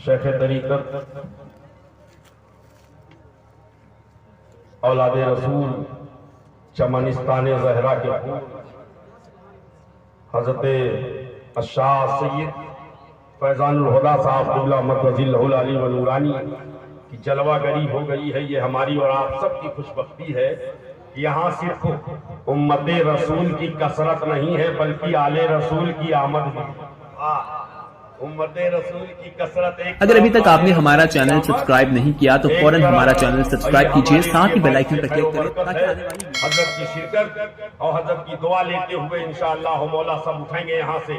شیخ طریقت اولاد رسول چمنستان زہرا کے پھول حضرت الشاہ سید فیضان الہدا صاحب قبلہ احمد رضی اللہ العلی و نورانی کی جلوہ گری ہو گئی ہے۔ یہ ہماری اور آپ سب کی خوش بختی ہے کہ یہاں صرف امت رسول کی کثرت نہیں ہے بلکہ آل رسول کی آمد بھی۔ امت رسول کی کثرت ایک اگر ابھی تک آپ نے ہمارا چینل سبسکرائب نہیں کیا تو فوراً ہمارا چینل سبسکرائب کیجئے، ساتھ ہی بیل آئیکن پر کلک کریں۔ حضرت کی شرکت اور حضرت کی دعا لیتے ہوئے انشاءاللہ مولا سب اٹھیں گے یہاں سے،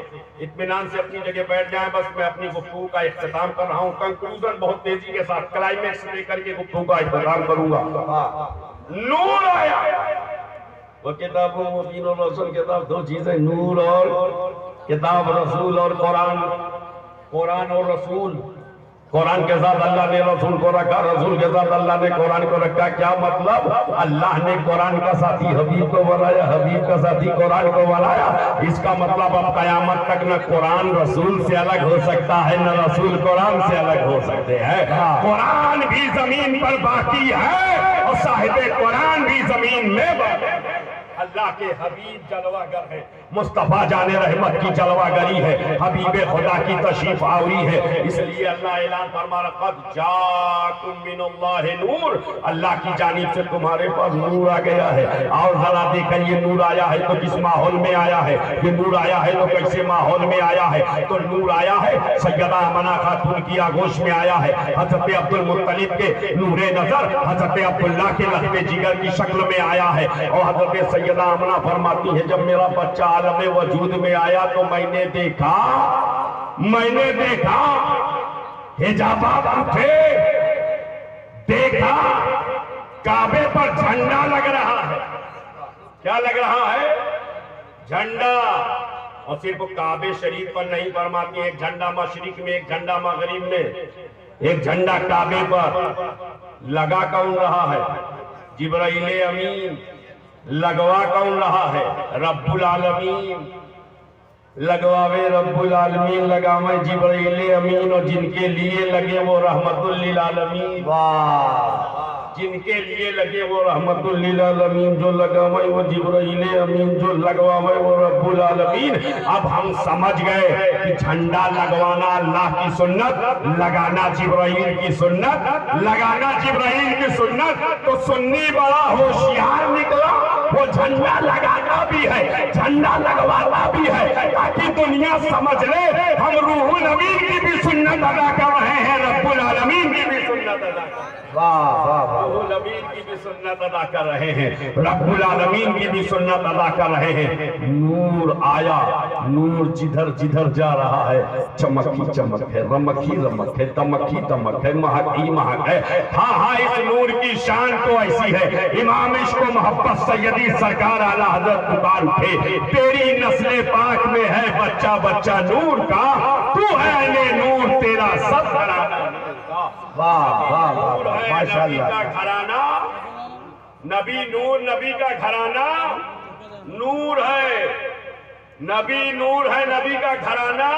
اطمینان سے اپنی جگہ بیٹھ جائیں۔ بس میں اپنی گفتگو کا اختتام کر رہا ہوں، کنکلوژن بہت تیزی کے ساتھ کلائمیکس لے کر کے گفتگو کا اختتام کروں گا۔ نور آیا، وہ کتاب مبین و رسول کتاب، دو چیزیں، نور اور کتاب، رسول اور قرآن۔ قرآن اور رسول، قرآن کے ساتھ اللہ نے رسول کو رکھا، رسول کے ساتھ اللہ نے قرآن کو رکھا۔ کیا مطلب؟ اللہ نے قرآن کا ساتھی حبیب کو بنایا، حبیب کا ساتھی قرآن کو بنایا۔ اس کا مطلب اب قیامت تک نہ قرآن رسول سے الگ ہو سکتا ہے نہ رسول قرآن سے الگ ہو سکتے ہیں۔ قرآن بھی زمین پر باقی ہے اور صاحب قرآن بھی زمین میں باقی ہے۔ اللہ کے حبیب جلوہ گر ہے، مصطفیٰ جان رحمت کی جلوہ گری ہے، حبیب خدا کی تشریف آوری ہے۔ اس لیے اللہ اعلان فرما رہا قد جاءکم من اللہ نور، اللہ کی جانب سے تمہارے پاس نور آ گیا ہے۔ اور ذرا دیکھیں یہ نور آیا ہے تو کس ماحول میں آیا ہے، یہ نور آیا ہے تو کیسے ماحول میں آیا ہے؟ تو نور آیا ہے سیدہ آمنہ خاتون کی آغوش میں آیا ہے، حضرت عبد المطلب کے نور نظر حضرت عبداللہ کے لحم جگر کی شکل میں آیا ہے۔ اور حضرت سیدہ آمنہ فرماتی ہے جب میرا بچہ عالم وجود میں آیا تو میں نے دیکھا حجابات اٹھے، دیکھا کعبے پر جھنڈا لگ رہا ہے۔ کیا لگ رہا ہے؟ جھنڈا۔ اور صرف کعبے شریف پر نہیں فرماتی، ایک جھنڈا مشرق میں، ایک جھنڈا مغرب میں، ایک جھنڈا کعبے پر لگا کون رہا ہے؟ جبرائیل امین۔ لگوا کون رہا ہے؟ رب العالمین۔ لگواوے رب العالمین، لگاوے جبرائیل امین، اور جن کے لیے لگے وہ رحمت للعالمین۔ جن کے لیے لگے وہ رحمت للعالمین، جو لگاوے وہ جبرائیل امین، جو لگواوے وہ رب العالمین۔ اب ہم سمجھ گئے کہ جھنڈا لگوانا اللہ کی سنت، لگانا جبرائیل کی سنت، لگانا جبرائیل کی سنت۔ تو سنی بڑا ہوشیار نکلا، وہ جھنڈا لگانا بھی ہے، جھنڈا لگوانا بھی ہے، تاکہ دنیا سمجھ لے ہم روح الامین کی بھی سنت ادا کر رہے ہیں، رب العالمین کی بھی سنت ادا کر رہے ہیں۔ روح الامین کی بھی سنت ادا کر رہے ہیں، رب العالمین کی بھی سنت ادا کر رہے ہیں۔ نور آیا، نور جدھر جدھر جا رہا ہے چمک ہی چمک ہے، رمک ہی رمک ہے، دمک ہی دمک ہے، مہک ہی مہک ہے۔ ہاں اس نور کی شان تو ایسی ہے، امام عشق و محبت سیدی سرکار اعلیٰ حضرت پکار اٹھے، تیری نسل پاک میں ہے بچہ بچہ نور کا، تو ہے اہل نور تیرا سب گھرانہ۔ ماشاءاللہ، نبی کا گھرانہ، نبی نور، نبی کا گھرانہ نور ہے، نبی نور ہے، نبی کا گھرانہ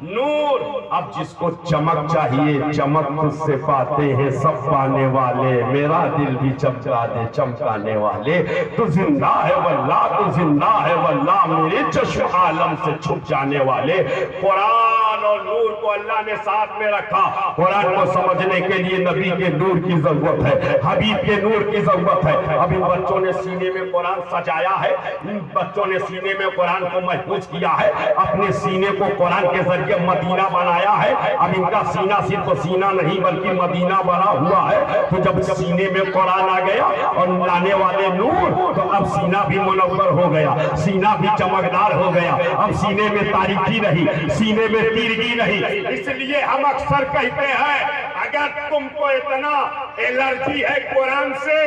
نور۔ اب جس کو چمک چاہیے چمک خود سے پاتے ہیں سب پانے والے، میرا دل بھی چمکا دے چمکانے والے۔ تو زندہ ہے واللہ، تو زندہ ہے واللہ، میرے چشم عالم سے چھپ جانے والے۔ قرآن اور نور کو اللہ نے ساتھ میں رکھا۔ قرآن کو سمجھنے کے لیے نبی کے نور کی ضرورت ہے، حبیب کے نور کی ضرورت ہے۔ اب ان بچوں نے سینے میں قرآن سجایا ہے، ان بچوں نے سینے میں قرآن کو محفوظ کیا ہے، اپنے سینے کو قرآن کے ذریعے مدینہ بنایا ہے۔ اب ان کا سینہ صرف سینہ نہیں بلکہ مدینہ بنا ہوا ہے۔ تو جب سینے میں قرآن آ گیا اور لانے والے نور، تو اب سینہ بھی منور ہو گیا، سینہ بھی چمکدار ہو گیا۔ اب سینے میں تاریکی نہیں، سینے میں تیرگی نہیں۔ اس لیے ہم اکثر کہتے ہیں اگر تم کو اتنا الرجی ہے قرآن سے،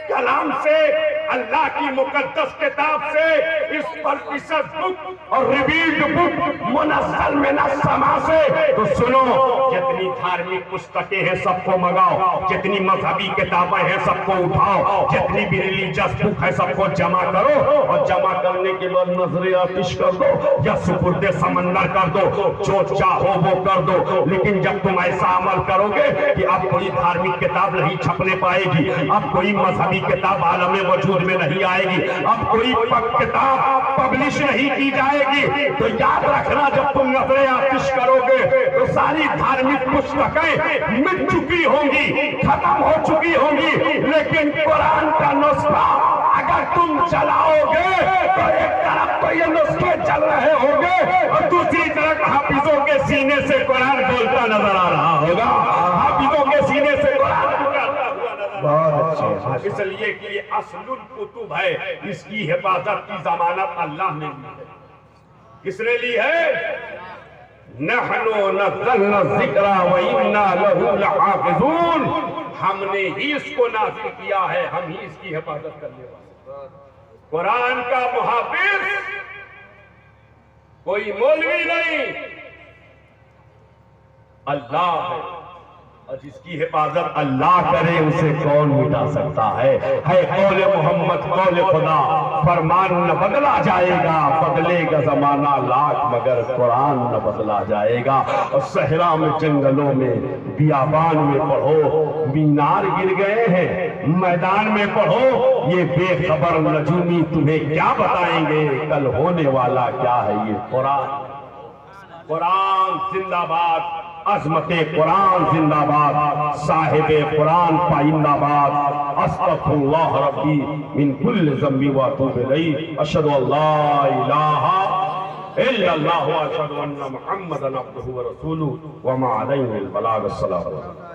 کلام سے، اللہ کی مقدس کتاب سے، اس پر قصص بک اور ریویلڈ بک منزل من السماء سے۔ تو سنو، جتنی دھارمک پستکیں ہیں سب کو منگاؤ، جتنی مذہبی کتابیں ہیں سب کو اٹھاؤ، جتنی بھی ریلیجس بک ہے سب کو جمع کرو، اور جمع کرنے کے بعد نظر آتش کر دو یا سپرد سمندر کر دو، جو چاہو وہ کر دو۔ لیکن جب تم ایسا عمل کرو گے کہ اب کوئی دھارمک کتاب نہیں چھپنے پائے گی، اب کوئی مذہبی کتاب عالم وجود میں نہیں آئے گی، اب کوئی کتاب پبلش نہیں کی جائے گی، تو یاد رکھنا جب تم نظر آتش کرو گے تو ساری دھارمک پستکیں مٹ چکی ہوں گی، ختم ہو چکی ہوں گی، لیکن قرآن کا نسخہ اگر تم چلاؤ گے تو ایک طرف تو یہ نسخے چل رہے ہوں گے اور دوسری طرف حافظوں کے سینے سے قرآن بولتا نظر آ رہا ہوگا، حافظوں کے سینے سے قرآن پکارتا ہوا نظر بہت اچھے، اس لیے کہ یہ اصل الکتب ہے، اس کی حفاظت کی ضمانت اللہ نے لی ہے۔ کس نے لی ہے؟ نحن نزلنا الذکر وَإِنَّا لَهُ لَحَافِظُونَ، ہم نے ہی اس کو نازل کیا ہے، ہم ہی اس کی حفاظت کرنے والے۔ قرآن کا محافظ کوئی مولوی نہیں، اللہ ہے، اور جس کی حفاظت اللہ کرے اسے کون مٹا سکتا ہے قول محمد قول خدا، فرمان نہ بدلا جائے گا، بدلے گا زمانہ لاکھ مگر قرآن نہ بدلا جائے گا۔ اور صحرا میں، جنگلوں میں، بیابان میں پڑھو، مینار گر گئے ہیں، میدان میں پڑھو، یہ بے خبر نجومی تمہیں کیا بتائیں گے کل ہونے والا کیا ہے یہ قرآن۔ قرآن زندہ باد، عظمت قرآن زندہ باد، صاحب قرآن پائندہ باد۔ استغفر اللہ ربی من کل ذنب واتوب الیہ، اشہد ان لا الہ الا اللہ واشہد ان محمدا عبدہ ورسولہ وما علیہ البلاغ۔ السلام علیکم۔